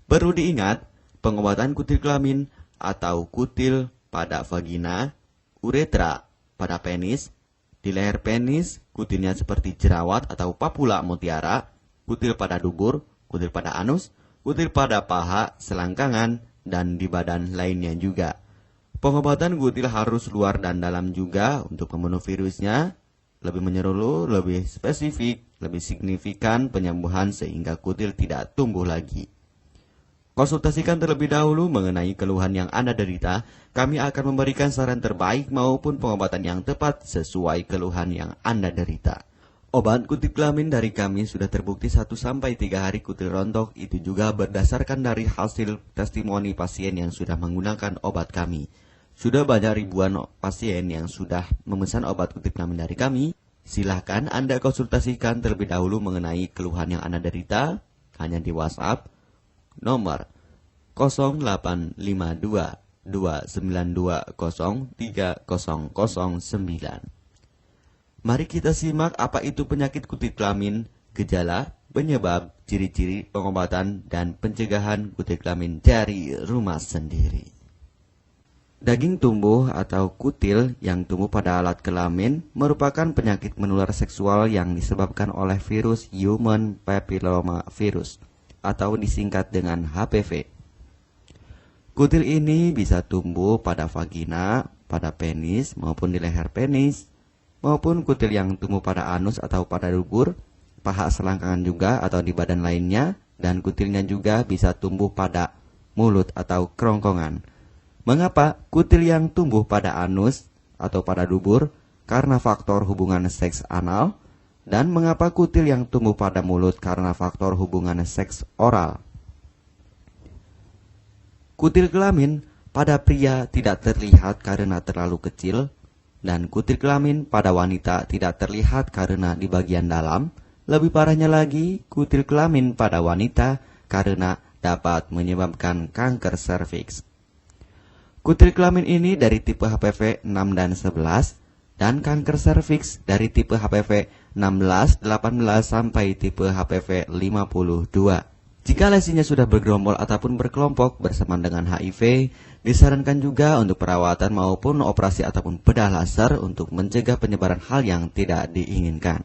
Perlu diingat, pengobatan kutil kelamin atau kutil pada vagina, uretra pada penis, di leher penis, kutilnya seperti jerawat atau papula mutiara, kutil pada dubur, kutil pada anus, kutil pada paha, selangkangan, dan di badan lainnya juga. Pengobatan kutil harus luar dan dalam juga untuk membunuh virusnya, lebih menyeluruh, lebih spesifik, lebih signifikan penyembuhan sehingga kutil tidak tumbuh lagi. Konsultasikan terlebih dahulu mengenai keluhan yang Anda derita. Kami akan memberikan saran terbaik maupun pengobatan yang tepat sesuai keluhan yang Anda derita. Obat kutil kelamin dari kami sudah terbukti 1-3 hari kutil rontok. Itu juga berdasarkan dari hasil testimoni pasien yang sudah menggunakan obat kami. Sudah banyak ribuan pasien yang sudah memesan obat kutil kelamin dari kami. Silahkan Anda konsultasikan terlebih dahulu mengenai keluhan yang Anda derita hanya di WhatsApp nomor 0852 292 0309. Mari kita simak apa itu penyakit kutil kelamin, gejala, penyebab, ciri-ciri, pengobatan, dan pencegahan kutil kelamin dari rumah sendiri. Daging tumbuh atau kutil yang tumbuh pada alat kelamin merupakan penyakit menular seksual yang disebabkan oleh virus Human Papilloma Virus atau disingkat dengan HPV. Kutil ini bisa tumbuh pada vagina, pada penis maupun di leher penis, maupun kutil yang tumbuh pada anus atau pada dubur, paha selangkangan juga atau di badan lainnya, dan kutilnya juga bisa tumbuh pada mulut atau kerongkongan. Mengapa kutil yang tumbuh pada anus atau pada dubur? Karena faktor hubungan seks anal. Dan mengapa kutil yang tumbuh pada mulut? Karena faktor hubungan seks oral. Kutil kelamin pada pria tidak terlihat karena terlalu kecil, dan kutil kelamin pada wanita tidak terlihat karena di bagian dalam. Lebih parahnya lagi, kutil kelamin pada wanita karena dapat menyebabkan kanker serviks. Kutil kelamin ini dari tipe HPV 6 dan 11, dan kanker serviks dari tipe HPV 16, 18 sampai tipe HPV 52. Jika lesinya sudah bergerombol ataupun berkelompok bersamaan dengan HIV, disarankan juga untuk perawatan maupun operasi ataupun bedah laser untuk mencegah penyebaran hal yang tidak diinginkan.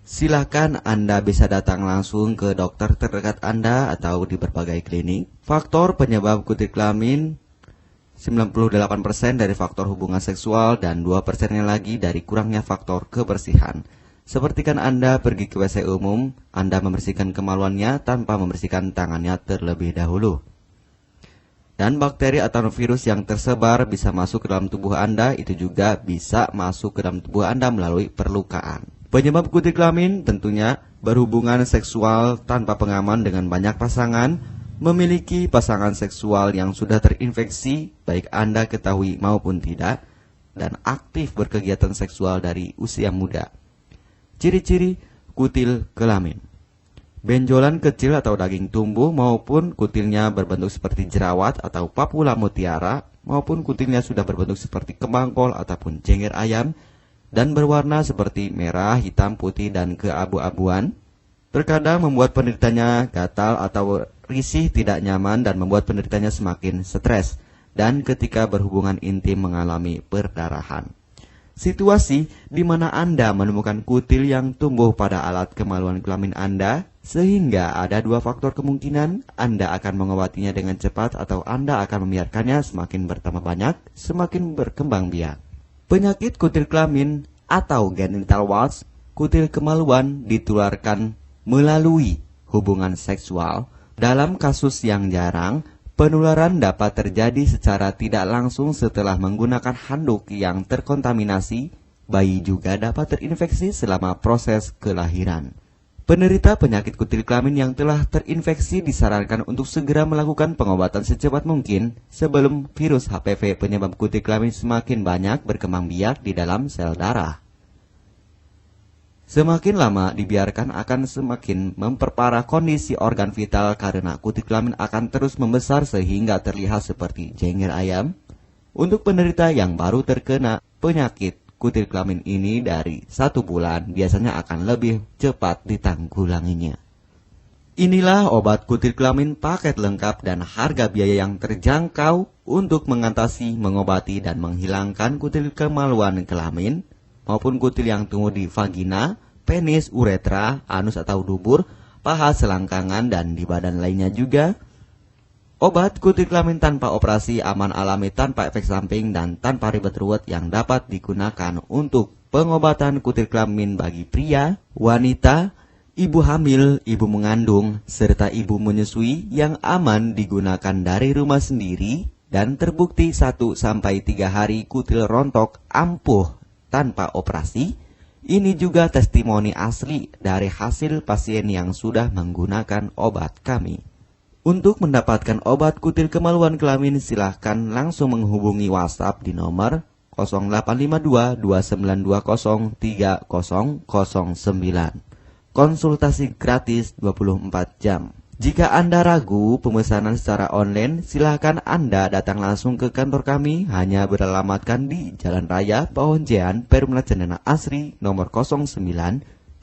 Silakan Anda bisa datang langsung ke dokter terdekat Anda atau di berbagai klinik. Faktor penyebab kutil kelamin 98% dari faktor hubungan seksual dan 2%-nya lagi dari kurangnya faktor kebersihan. Seperti kan Anda pergi ke WC umum, Anda membersihkan kemaluannya tanpa membersihkan tangannya terlebih dahulu. Dan bakteri atau virus yang tersebar bisa masuk ke dalam tubuh Anda, itu juga bisa masuk ke dalam tubuh Anda melalui perlukaan. Penyebab kutil kelamin tentunya berhubungan seksual tanpa pengaman dengan banyak pasangan, memiliki pasangan seksual yang sudah terinfeksi, baik Anda ketahui maupun tidak, dan aktif berkegiatan seksual dari usia muda. Ciri-ciri kutil kelamin: benjolan kecil atau daging tumbuh maupun kutilnya berbentuk seperti jerawat atau papula mutiara, maupun kutilnya sudah berbentuk seperti kembang kol ataupun cengger ayam, dan berwarna seperti merah, hitam, putih, dan keabu-abuan. Terkadang membuat penderitanya gatal atau risih, tidak nyaman, dan membuat penderitanya semakin stres, dan ketika berhubungan intim mengalami perdarahan. Situasi di mana Anda menemukan kutil yang tumbuh pada alat kemaluan kelamin Anda, sehingga ada 2 faktor kemungkinan: Anda akan mengobatinya dengan cepat atau Anda akan membiarkannya semakin bertambah banyak, semakin berkembang biak. Penyakit kutil kelamin atau genital warts, kutil kemaluan, ditularkan melalui hubungan seksual. Dalam kasus yang jarang, penularan dapat terjadi secara tidak langsung setelah menggunakan handuk yang terkontaminasi. Bayi juga dapat terinfeksi selama proses kelahiran. Penderita penyakit kutil kelamin yang telah terinfeksi disarankan untuk segera melakukan pengobatan secepat mungkin sebelum virus HPV penyebab kutil kelamin semakin banyak berkembang biak di dalam sel darah. Semakin lama dibiarkan akan semakin memperparah kondisi organ vital karena kutil kelamin akan terus membesar sehingga terlihat seperti cengger ayam. Untuk penderita yang baru terkena penyakit kutil kelamin ini dari 1 bulan biasanya akan lebih cepat ditanggulanginya. Inilah obat kutil kelamin paket lengkap dan harga biaya yang terjangkau untuk mengatasi, mengobati, dan menghilangkan kutil kemaluan kelamin maupun kutil yang tumbuh di vagina, penis, uretra, anus atau dubur, paha, selangkangan, dan di badan lainnya juga. Obat kutil kelamin tanpa operasi, aman alami, tanpa efek samping, dan tanpa ribet ruwet yang dapat digunakan untuk pengobatan kutil kelamin bagi pria, wanita, ibu hamil, ibu mengandung, serta ibu menyusui yang aman digunakan dari rumah sendiri dan terbukti 1-3 hari kutil rontok ampuh tanpa operasi. Ini juga testimoni asli dari hasil pasien yang sudah menggunakan obat kami. Untuk mendapatkan obat kutil kemaluan kelamin silahkan langsung menghubungi WhatsApp di nomor 0852 2920 3009. Konsultasi gratis 24 jam. Jika Anda ragu pemesanan secara online, silakan Anda datang langsung ke kantor kami, hanya beralamatkan di Jalan Raya Pahonjean, Perumna Cendana Asri, nomor 09,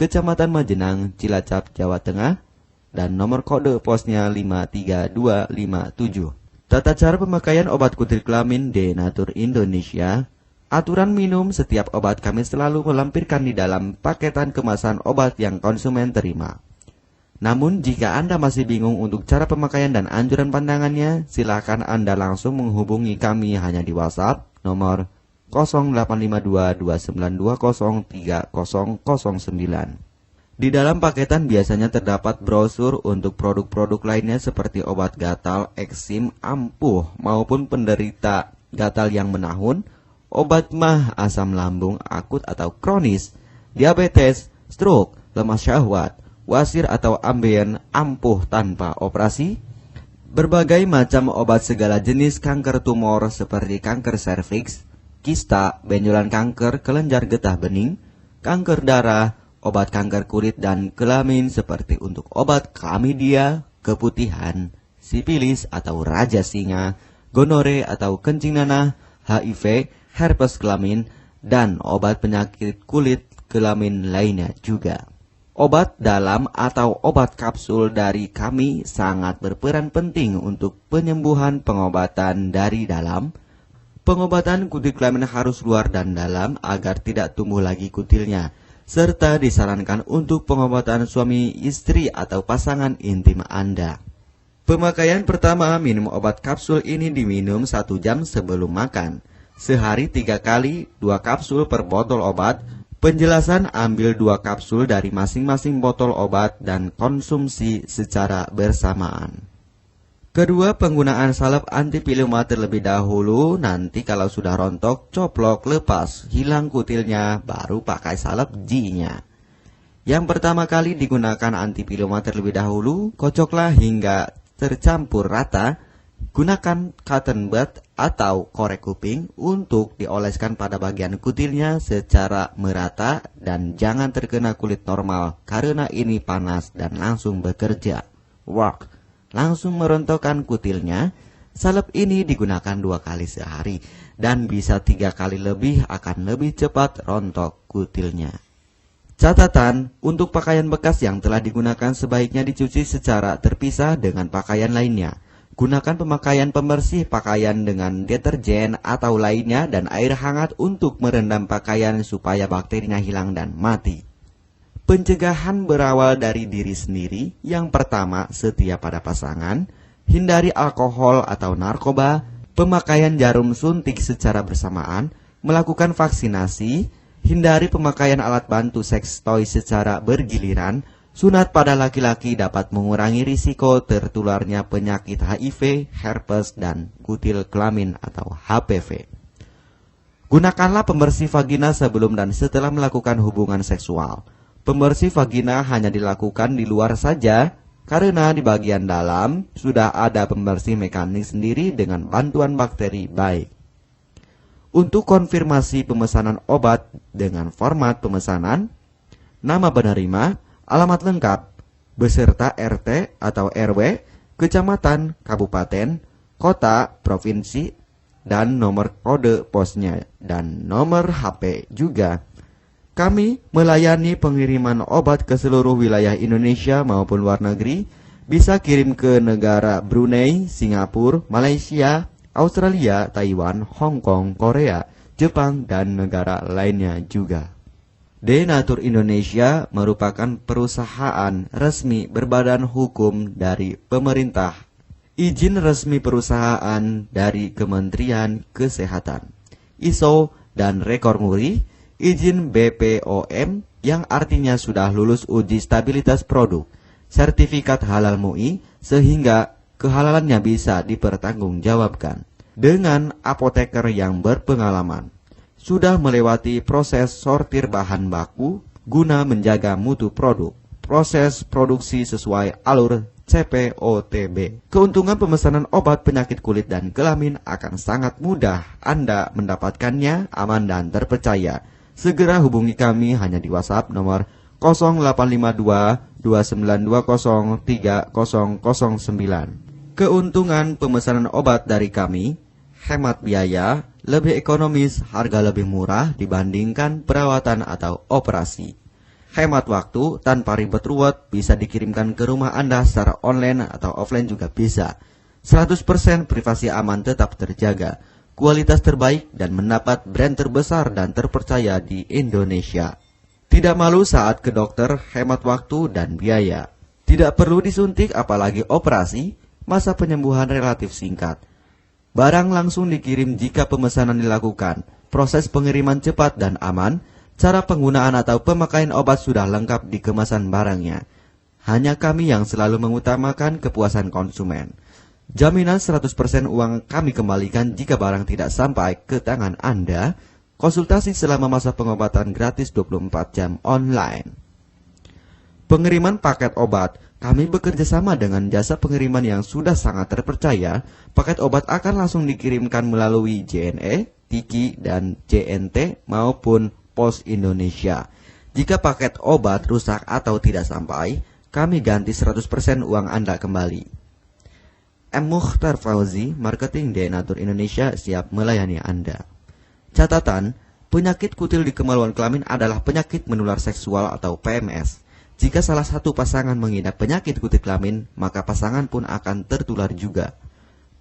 Kecamatan Majenang, Cilacap, Jawa Tengah, dan nomor kode posnya 53257. Tata cara pemakaian obat kutil kelamin Denatur Indonesia. Aturan minum setiap obat kami selalu melampirkan di dalam paketan kemasan obat yang konsumen terima. Namun jika Anda masih bingung untuk cara pemakaian dan anjuran pandangannya, silakan Anda langsung menghubungi kami hanya di WhatsApp nomor 0852 2920 3009. Di dalam paketan biasanya terdapat brosur untuk produk-produk lainnya seperti obat gatal, eksim, ampuh maupun penderita gatal yang menahun, obat mah, asam lambung akut atau kronis, diabetes, stroke, lemah syahwat, wasir atau ambien ampuh tanpa operasi, berbagai macam obat segala jenis kanker tumor seperti kanker serviks, kista, benjolan kanker, kelenjar getah bening, kanker darah, obat kanker kulit dan kelamin seperti untuk obat klamidia, keputihan, sipilis atau raja singa, gonore atau kencing nanah, HIV, herpes kelamin, dan obat penyakit kulit kelamin lainnya juga. Obat dalam atau obat kapsul dari kami sangat berperan penting untuk penyembuhan pengobatan dari dalam. Pengobatan kutil kelamin harus luar dan dalam agar tidak tumbuh lagi kutilnya, serta disarankan untuk pengobatan suami istri atau pasangan intim Anda. Pemakaian pertama, minum obat kapsul ini diminum 1 jam sebelum makan. Sehari 3 kali, 2 kapsul per botol obat. Penjelasan, ambil 2 kapsul dari masing-masing botol obat dan konsumsi secara bersamaan. Kedua, penggunaan salep antipiluma terlebih dahulu. Nanti kalau sudah rontok, coplok, lepas, hilang kutilnya, baru pakai salep G-nya. Yang pertama kali digunakan antipiluma terlebih dahulu, kocoklah hingga tercampur rata. Gunakan cotton bud atau korek kuping untuk dioleskan pada bagian kutilnya secara merata dan jangan terkena kulit normal karena ini panas dan langsung bekerja. Work, langsung merontokkan kutilnya. Salep ini digunakan 2 kali sehari dan bisa 3 kali lebih akan lebih cepat rontok kutilnya. Catatan, untuk pakaian bekas yang telah digunakan sebaiknya dicuci secara terpisah dengan pakaian lainnya. Gunakan pemakaian pembersih pakaian dengan deterjen atau lainnya dan air hangat untuk merendam pakaian supaya bakterinya hilang dan mati. Pencegahan berawal dari diri sendiri. Yang pertama, setia pada pasangan, hindari alkohol atau narkoba, pemakaian jarum suntik secara bersamaan, melakukan vaksinasi, hindari pemakaian alat bantu seks toy secara bergiliran. Sunat pada laki-laki dapat mengurangi risiko tertularnya penyakit HIV, herpes, dan kutil kelamin atau HPV. Gunakanlah pembersih vagina sebelum dan setelah melakukan hubungan seksual. Pembersih vagina hanya dilakukan di luar saja, karena di bagian dalam sudah ada pembersih mekanik sendiri dengan bantuan bakteri baik. Untuk konfirmasi pemesanan obat dengan format pemesanan, nama penerima, alamat lengkap, beserta RT atau RW, kecamatan, kabupaten, kota, provinsi, dan nomor kode posnya, dan nomor HP juga. Kami melayani pengiriman obat ke seluruh wilayah Indonesia maupun luar negeri. Bisa kirim ke negara Brunei, Singapura, Malaysia, Australia, Taiwan, Hong Kong, Korea, Jepang, dan negara lainnya juga. Denatur Indonesia merupakan perusahaan resmi berbadan hukum dari pemerintah. Izin resmi perusahaan dari Kementerian Kesehatan, ISO dan rekor muri, izin BPOM yang artinya sudah lulus uji stabilitas produk, sertifikat halal MUI sehingga kehalalannya bisa dipertanggungjawabkan. Dengan apoteker yang berpengalaman, sudah melewati proses sortir bahan baku guna menjaga mutu produk, proses produksi sesuai alur CPOTB. Keuntungan pemesanan obat penyakit kulit dan kelamin akan sangat mudah Anda mendapatkannya aman dan terpercaya. Segera hubungi kami hanya di WhatsApp nomor 0852 2920 3009. Keuntungan pemesanan obat dari kami: hemat biaya, lebih ekonomis, harga lebih murah dibandingkan perawatan atau operasi. Hemat waktu, tanpa ribet ruwet, bisa dikirimkan ke rumah Anda secara online atau offline juga bisa. 100% privasi aman tetap terjaga, kualitas terbaik dan mendapat brand terbesar dan terpercaya di Indonesia. Tidak malu saat ke dokter, hemat waktu dan biaya. Tidak perlu disuntik apalagi operasi, masa penyembuhan relatif singkat. Barang langsung dikirim jika pemesanan dilakukan. Proses pengiriman cepat dan aman. Cara penggunaan atau pemakaian obat sudah lengkap di kemasan barangnya. Hanya kami yang selalu mengutamakan kepuasan konsumen. Jaminan 100% uang kami kembalikan jika barang tidak sampai ke tangan Anda. Konsultasi selama masa pengobatan gratis 24 jam online. Pengiriman paket obat. Kami bekerja sama dengan jasa pengiriman yang sudah sangat terpercaya. Paket obat akan langsung dikirimkan melalui JNE, Tiki, dan JNT maupun Pos Indonesia. Jika paket obat rusak atau tidak sampai, kami ganti 100% uang Anda kembali. M. Mukhtar Fauzi, Marketing Denatur Indonesia, siap melayani Anda. Catatan, penyakit kutil di kemaluan kelamin adalah penyakit menular seksual atau PMS. Jika salah satu pasangan mengidap penyakit kutil kelamin, maka pasangan pun akan tertular juga.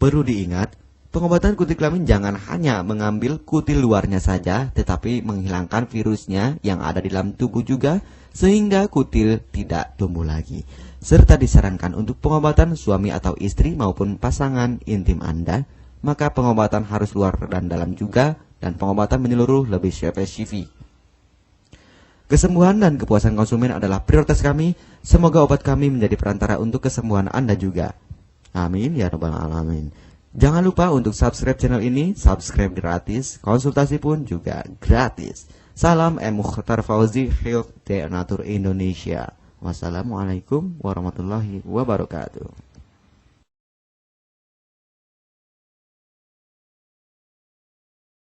Perlu diingat, pengobatan kutil kelamin jangan hanya mengambil kutil luarnya saja, tetapi menghilangkan virusnya yang ada di dalam tubuh juga, sehingga kutil tidak tumbuh lagi. Serta disarankan untuk pengobatan suami atau istri maupun pasangan intim Anda, maka pengobatan harus luar dan dalam juga, dan pengobatan menyeluruh lebih spesifik. Kesembuhan dan kepuasan konsumen adalah prioritas kami. Semoga obat kami menjadi perantara untuk kesembuhan Anda juga. Amin ya rabbal alamin. Jangan lupa untuk subscribe channel ini. Subscribe gratis, konsultasi pun juga gratis. Salam M. Mukhtar Fauzi, Health Denatur Indonesia. Wassalamualaikum warahmatullahi wabarakatuh.